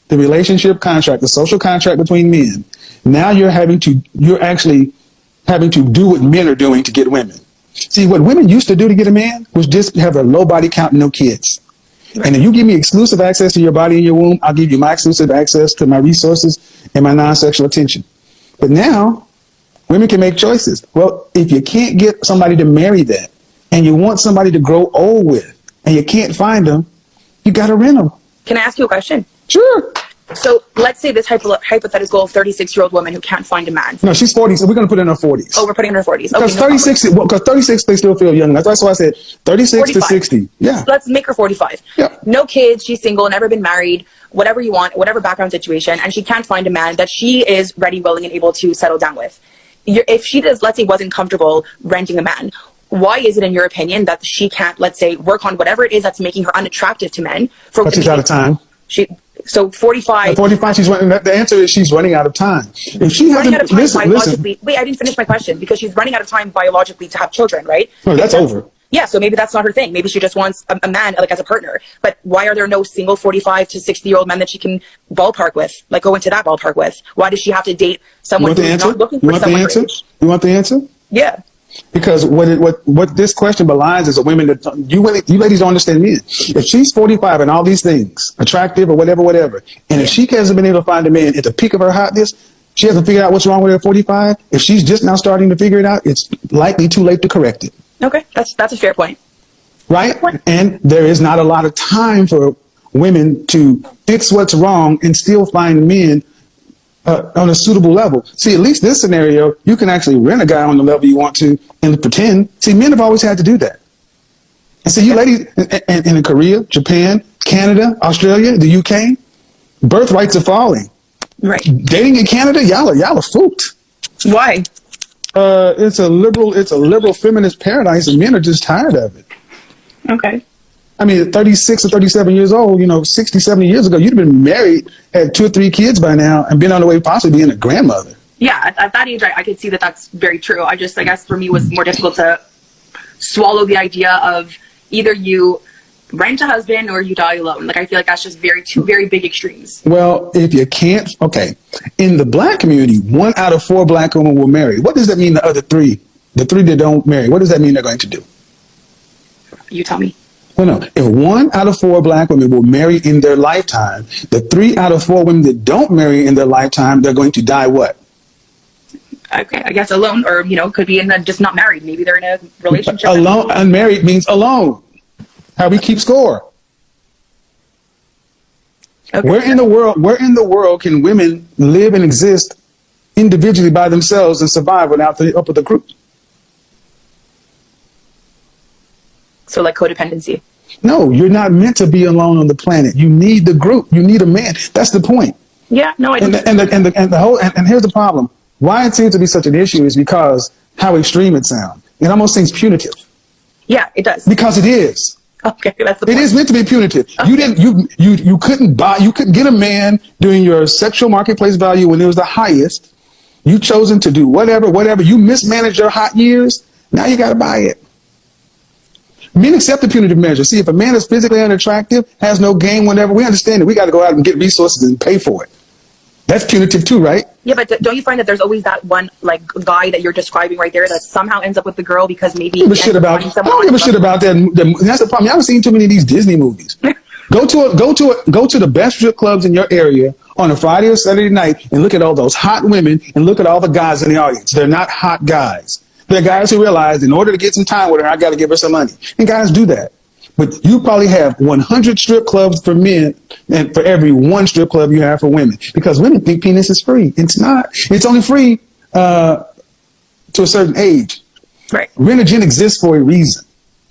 the relationship contract, the social contract between men. Now you're actually having to do what men are doing to get women. See, what women used to do to get a man was just have a low body count and no kids. Right. And if you give me exclusive access to your body and your womb, I'll give you my exclusive access to my resources and my non-sexual attention. But now, women can make choices. Well, if you can't get somebody to marry that, and you want somebody to grow old with, and you can't find them, you got to rent them. Can I ask you a question? Sure. So let's say this hypothetical 36-year-old woman who can't find a man. No, she's 40, so we're going to put in her 40s. Oh, we're putting in her 40s. Because okay, 36, they still feel young. That's why I said 36 45. To 60. Yeah. Let's make her 45. Yeah. No kids, she's single, never been married, whatever you want, whatever background situation, and she can't find a man that she is ready, willing, and able to settle down with. If she does, let's say, wasn't comfortable renting a man, why is it, in your opinion, that she can't, let's say, work on whatever it is that's making her unattractive to men? But she's out of time. So 45. At 45, the answer is she's running out of time. If she running out of time biologically. Wait, I didn't finish my question, because she's running out of time biologically to have children, right? No, that's over. Yeah, so maybe that's not her thing. Maybe she just wants a man like as a partner. But why are there no single 45 to 60-year-old men that she can ballpark with? Like go into that ballpark with? Why does she have to date someone who's not looking for someone her age? You want the answer? Yeah. Because what this question belies is a women that you ladies don't understand men. If she's 45 and all these things, attractive or whatever, and if she hasn't been able to find a man at the peak of her hotness, she hasn't figured out what's wrong with her at 45. If she's just now starting to figure it out, it's likely too late to correct it. Okay, that's a fair point. Right? And there is not a lot of time for women to fix what's wrong and still find men on a suitable level. See, at least this scenario, you can actually rent a guy on the level you want to and pretend. See, men have always had to do that. And see, you ladies, and in Korea, Japan, Canada, Australia, the UK, birth rates are falling. Right. Dating in Canada, y'all are fooled. Why? It's a liberal feminist paradise, and men are just tired of it. Okay. I mean, at 36 or 37 years old, 60, 70 years ago, you'd have been married, had 2 or 3 kids by now, and been on the way possibly being a grandmother. Yeah, at that age, I could see that that's very true. I guess for me, it was more difficult to swallow the idea of either you rent a husband or you die alone. Like, I feel like that's just two very big extremes. Well, if you can't, okay. In the black community, 1 out of 4 black women will marry. What does that mean the other 3? The 3 that don't marry, what does that mean they're going to do? You tell me. No. If 1 out of 4 black women will marry in their lifetime, the 3 out of 4 women that don't marry in their lifetime, they're going to die what? Okay, I guess alone, or, could be just not married. Maybe they're in a relationship. Alone, unmarried means alone. How we keep score. Okay. Where in the world can women live and exist individually by themselves and survive without the help of the group? So like codependency. No, you're not meant to be alone on the planet. You need the group. You need a man. That's the point. Yeah, no, I don't. And here's the problem. Why it seems to be such an issue is because how extreme it sounds. It almost seems punitive. Yeah, it does. Because it is. Okay, that's the point. It is meant to be punitive. Okay. You couldn't get a man doing your sexual marketplace value when it was the highest. You chosen to do whatever. You mismanaged your hot years. Now you got to buy it. Men accept the punitive measure. See, if a man is physically unattractive, has no game, whatever, we understand that we got to go out and get resources and pay for it. That's punitive too, right? Yeah, but don't you find that there's always that one guy that you're describing right there that somehow ends up with the girl because maybe I don't give a shit about that. That's the problem. You haven't seen too many of these Disney movies. Go to the best strip clubs in your area on a Friday or Saturday night and look at all those hot women and look at all the guys in the audience. They're not hot guys. They're guys who realize in order to get some time with her, I got to give her some money. And guys do that. But you probably have 100 strip clubs for men and for every 1 strip club you have for women. Because women think penis is free. It's not. It's only free to a certain age. Right. Rent-a-gen exists for a reason.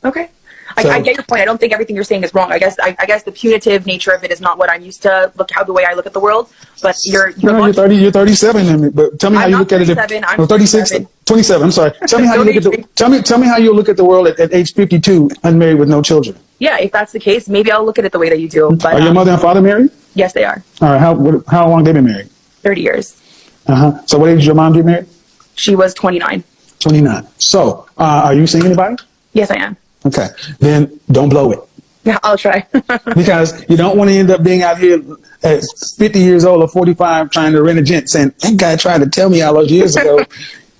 Okay. I get your point. I don't think everything you're saying is wrong. I guess the punitive nature of it is not what I'm used to the way I look at the world. But you're 37. But tell me how you look at it. I'm 36. 27. I'm sorry. Tell me how you look at tell me how you look at the world at age 52, unmarried with no children. Yeah, if that's the case, maybe I'll look at it the way that you do. But are your mother and father married? Yes, they are. All right. How long have they been married? 30 years. So what age did your mom get married? She was 29. 29. So are you seeing anybody? Yes, I am. Okay. Then don't blow it. Yeah, I'll try. Because you don't want to end up being out here at 50 years old or 45 trying to rent a gent saying, that guy tried to tell me all those years ago.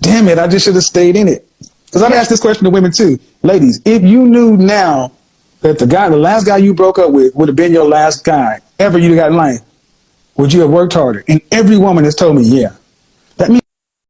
Damn it, I just should have stayed in it. Because I've asked this question to women too. Ladies, if you knew now that the last guy you broke up with would have been your last guy ever you got in life, would you have worked harder? And every woman has told me, yeah.